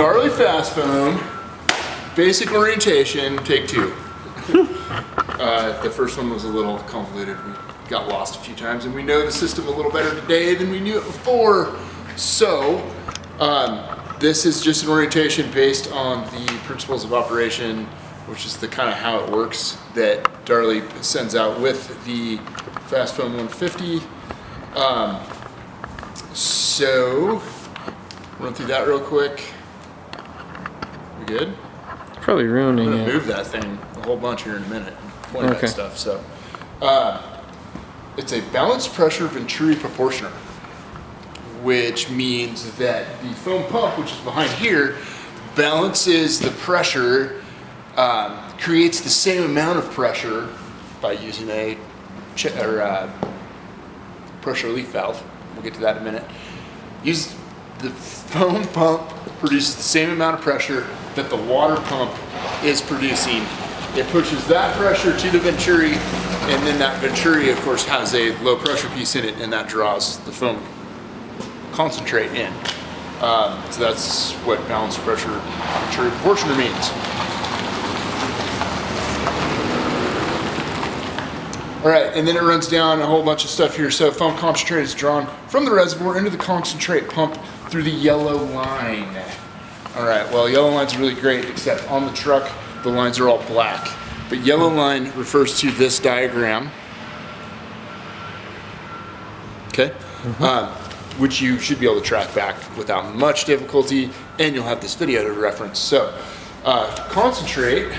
Darley Fast Foam, basic orientation, take two. The first one was a little convoluted. We got lost a few times, and we know the system a little better today than we knew it before. So, this is just an orientation based on the principles of operation, which is the kind of how it works that Darley sends out with the Fast Foam 150. So, run through that real quick. We good? Probably ruining I'm it. gonna move that thing a whole bunch here in a minute. Point Okay. that stuff. So, it's a balanced pressure Venturi proportioner, which means that the foam pump, which is behind here, balances the pressure, creates the same amount of pressure by using a pressure relief valve. We'll get to that in a minute. The foam pump produces the same amount of pressure that the water pump is producing. It pushes that pressure to the Venturi, and then that Venturi, of course, has a low pressure piece in it, and that draws the foam concentrate in. So that's what balanced pressure Venturi proportioner means. All right, and then it runs down a whole bunch of stuff here. So foam concentrate is drawn from the reservoir into the concentrate pump through the yellow line. All right, well, yellow line's really great, except on the truck, the lines are all black. But yellow line refers to this diagram, okay? Which you should be able to track back without much difficulty, and you'll have this video to reference. So, concentrate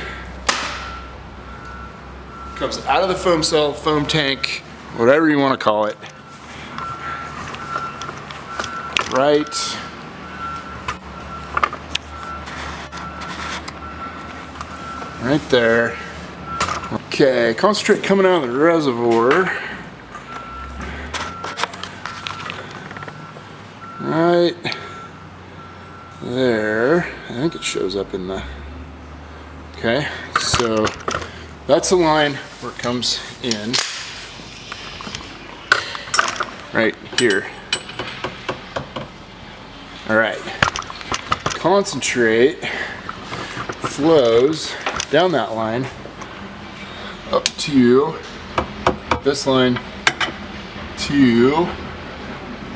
comes out of the foam cell, foam tank, whatever you want to call it, right there. Okay, concentrate coming out of the reservoir. Right there. I think it shows up in the... Okay, so that's the line where it comes in. Right here. All right. Concentrate flows down that line up to this line to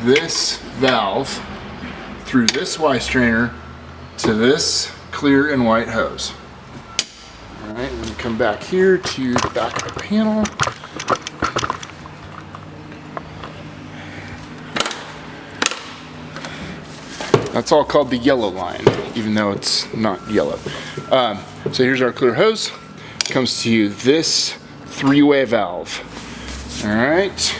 this valve through this Y strainer to this clear and white hose. All right, and then come back here to the back of the panel. That's all called the yellow line, even though it's not yellow. So here's our clear hose. Comes to this three-way valve. All right.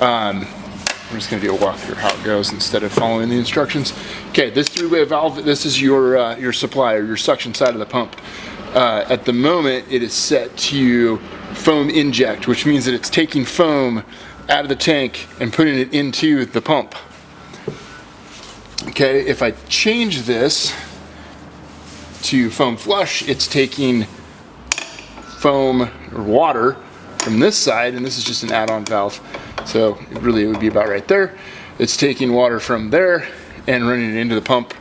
I'm just going to do a walkthrough of how it goes instead of following the instructions. Okay, this three-way valve, this is your supply, or your suction side of the pump. At the moment, it is set to foam inject, which means that it's taking foam out of the tank and putting it into the pump. Okay, if I change this to foam flush, it's taking foam or water from this side, and this is just an add-on valve. So it would be about right there. It's taking water from there and running it into the pump,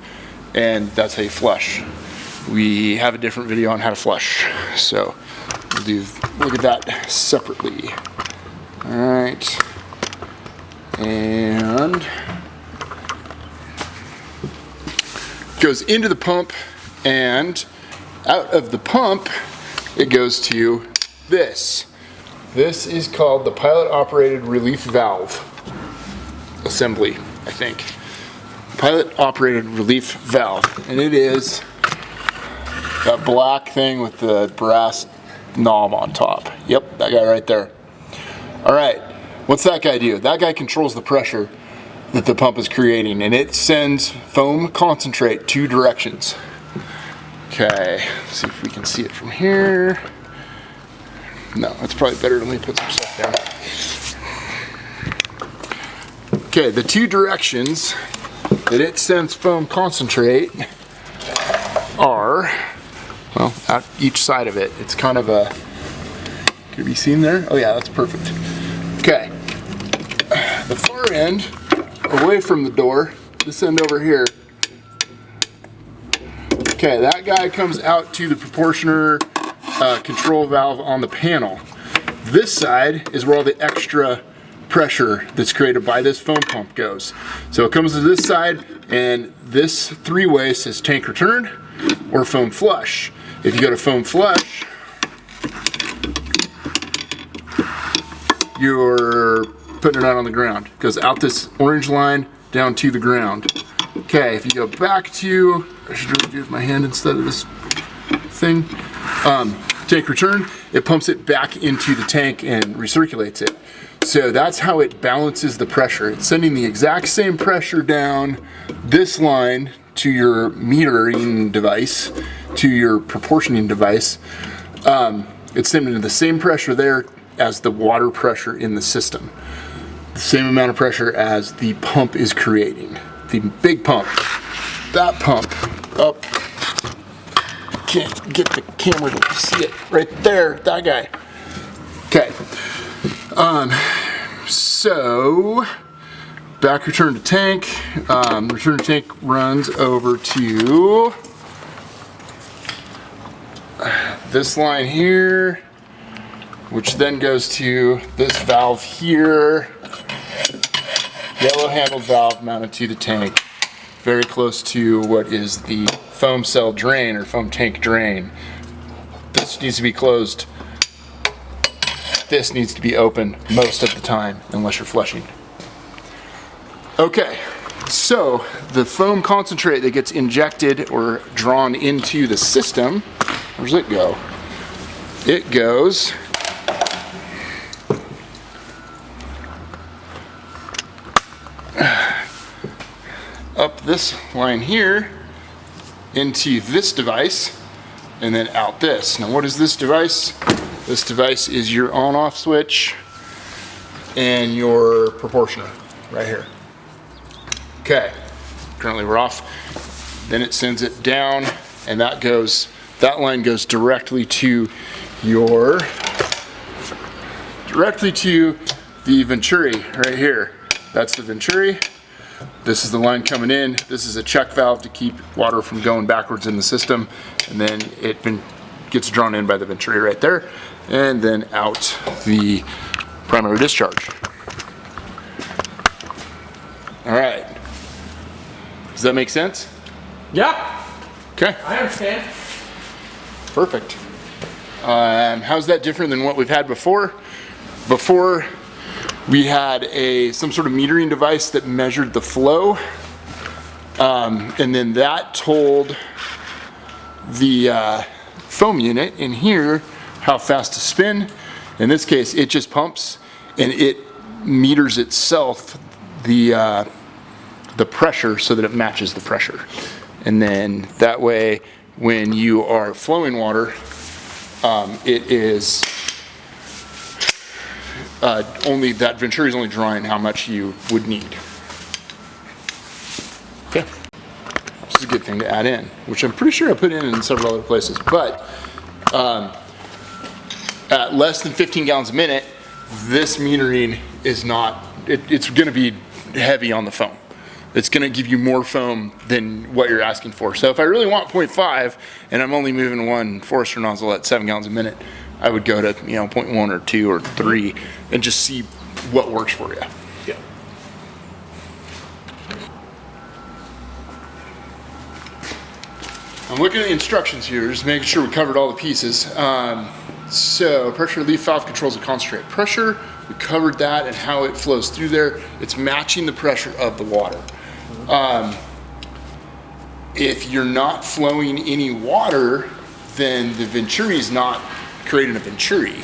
and that's how you flush. We have a different video on how to flush, so we'll look at that separately. All right, and goes into the pump, and out of the pump it goes to this. This is called the pilot operated relief valve assembly, I think. Pilot operated relief valve, and it is that black thing with the brass knob on top. Yep, that guy right there. All right, what's that guy do? That guy controls the pressure that the pump is creating, and it sends foam concentrate two directions. Okay, let's see if we can see it from here. No, it's probably better. Let me put some stuff down. Okay, the two directions that it sends foam concentrate are, well, out each side of it. It's kind of a Can it be seen there? Oh yeah, that's perfect. Okay. The far end, away from the door, this end over here. Okay, that guy comes out to the proportioner control valve on the panel. This side is where all the extra pressure that's created by this foam pump goes. So it comes to this side, and this three-way says tank return or foam flush. If you go to foam flush, you're putting it out on the ground. It goes out this orange line down to the ground. Okay, if you go back to, I should really do it with my hand instead of this thing. Tank return, it pumps it back into the tank and recirculates it. So that's how it balances the pressure. It's sending the exact same pressure down this line to your metering device, to your proportioning device. It's sending the same pressure there as the water pressure in the system. The same amount of pressure as the pump is creating. The big pump, that pump up, can't get the camera to see it right there, that guy. Okay, so back return to tank. Return to tank runs over to this line here, which then goes to this valve here. Yellow handled valve mounted to the tank, very close to what is the foam cell drain or foam tank drain. This needs to be closed. This needs to be open most of the time unless you're flushing. Okay, so the foam concentrate that gets injected or drawn into the system, where does it go? It goes up this line here into this device and then out this. Now what is this device? This device is your on-off switch and your proportioner right here. Okay, currently we're off. Then it sends it down and that line goes directly to the Venturi right here. That's the Venturi. This is the line coming in. This is a check valve to keep water from going backwards in the system. And then it gets drawn in by the Venturi right there. And then out the primary discharge. All right. Does that make sense? Yeah. Okay. I understand. Perfect. How's that different than what we've had before? Before, we had some sort of metering device that measured the flow, and then that told the foam unit in here how fast to spin. In this case, it just pumps and it meters itself the pressure so that it matches the pressure. And then that way, when you are flowing water, it is only that Venturi is only drawing how much you would need. Okay, this is a good thing to add in, which I'm pretty sure I put in several other places. But at less than 15 gallons a minute, this metering is not. It's going to be heavy on the foam. It's going to give you more foam than what you're asking for. So if I really want 0.5 and I'm only moving one Forester nozzle at 7 gallons a minute, I would go to 0.1 or 2 or 3 and just see what works for you. Yeah. I'm looking at the instructions here, just making sure we covered all the pieces. So pressure relief valve controls the concentrate pressure. We covered that and how it flows through there. It's matching the pressure of the water. If you're not flowing any water, then the Venturi is not creating a Venturi,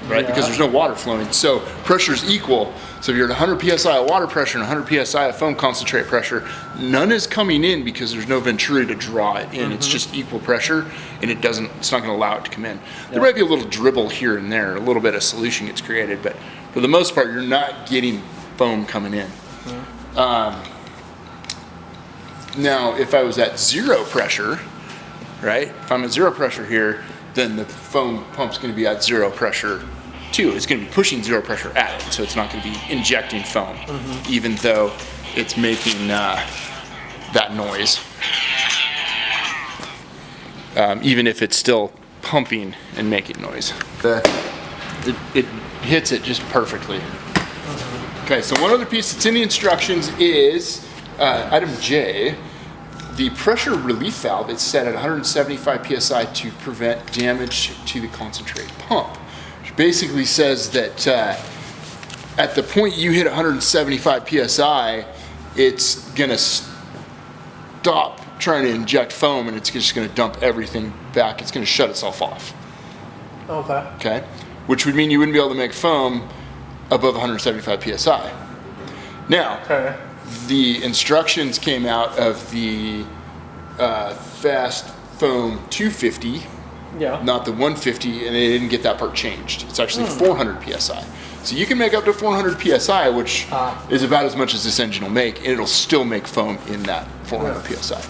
right? Yeah. Because there's no water flowing. So pressure is equal. So if you're at 100 psi of water pressure and 100 psi of foam concentrate pressure, none is coming in because there's no Venturi to draw it in. It's just equal pressure, and it's not going to allow it to come in. There might be a little dribble here and there, a little bit of solution gets created, but for the most part, you're not getting foam coming in. Now, if I was at zero pressure, right? If I'm at zero pressure here, then the foam pump's going to be at zero pressure too. It's going to be pushing zero pressure at it, so it's not going to be injecting foam, even though it's making that noise. Even if it's still pumping and making noise. It hits it just perfectly. Okay, so one other piece that's in the instructions is item J. The pressure relief valve is set at 175 psi to prevent damage to the concentrate pump, which basically says that at the point you hit 175 psi, it's gonna stop trying to inject foam and it's just gonna dump everything back. It's gonna shut itself off. Okay. Okay, which would mean you wouldn't be able to make foam above 175 psi. Now, Okay. the instructions came out of the Fast Foam 250, Yeah. not the 150, and they didn't get that part changed. It's actually 400 psi. So you can make up to 400 psi, which is about as much as this engine will make, and it'll still make foam in that 400 psi.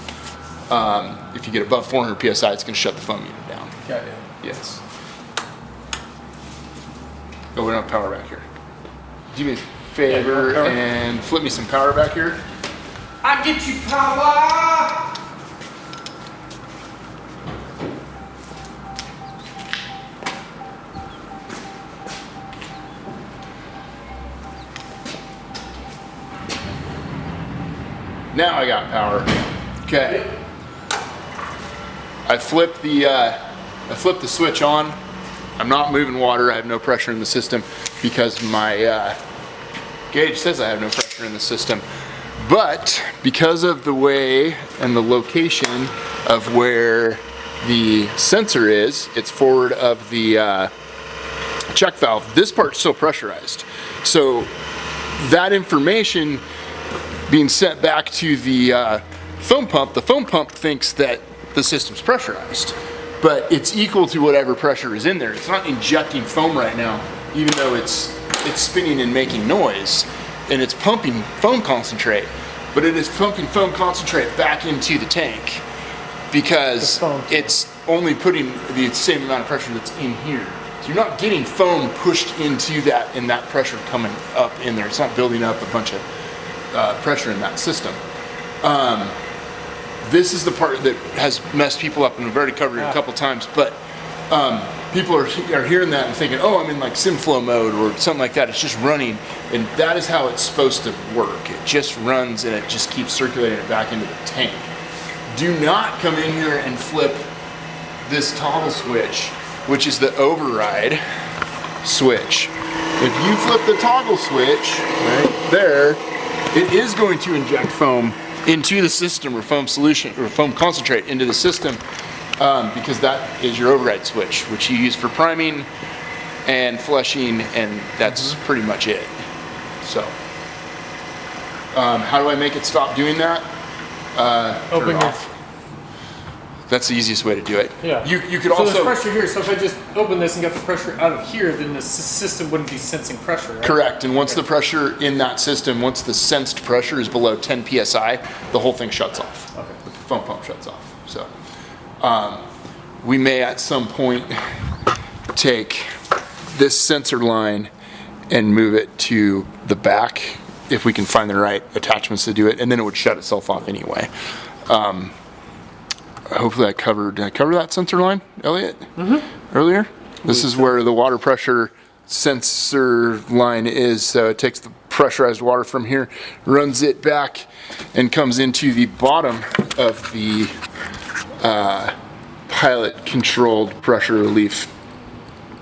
If you get above 400 psi, it's going to shut the foam unit down. Got it. Yes. Oh, we don't have power back here. Do me a favor power. and flip me some power back here. I get you power. Now I got power. Okay. I flipped the switch on. I'm not moving water. I have no pressure in the system because my gauge says I have no pressure in the system. But because of the way and the location of where the sensor is, it's forward of the check valve. This part's still pressurized. So that information being sent back to the foam pump thinks that the system's pressurized, but it's equal to whatever pressure is in there. It's not injecting foam right now, even though it's spinning and making noise, and it's pumping foam concentrate, but it is pumping foam concentrate back into the tank because it's only putting the same amount of pressure that's in here. So you're not getting foam pushed into that, and that pressure coming up in there. It's not building up a bunch of pressure in that system. This is the part that has messed people up, and we've already covered it a couple times, but people are hearing that and thinking, oh, I'm in like SimFlow mode or something like that. It's just running, and that is how it's supposed to work. It just runs and it just keeps circulating it back into the tank. Do not come in here and flip this toggle switch, which is the override switch. If you flip the toggle switch right there, it is going to inject foam into the system, or foam solution, or foam concentrate into the system, because that is your override switch, which you use for priming and flushing, and that's pretty much it. So, how do I make it stop doing that? Turn it off. That's the easiest way to do it. Yeah. You could so also. there's pressure here. So if I just open this and get the pressure out of here, then the system wouldn't be sensing pressure, right? Correct. And once the pressure in that system, once the sensed pressure is below 10 psi, the whole thing shuts off. Okay. The foam pump shuts off. So we may at some point take this sensor line and move it to the back if we can find the right attachments to do it, and then it would shut itself off anyway. Hopefully did I cover that sensor line, Elliot, earlier? This is where the water pressure sensor line is. So it takes the pressurized water from here, runs it back, and comes into the bottom of the pilot controlled pressure relief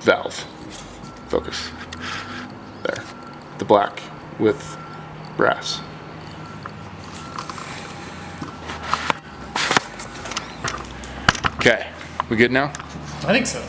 valve. Focus. There. The black with brass. Okay, we good now? I think so.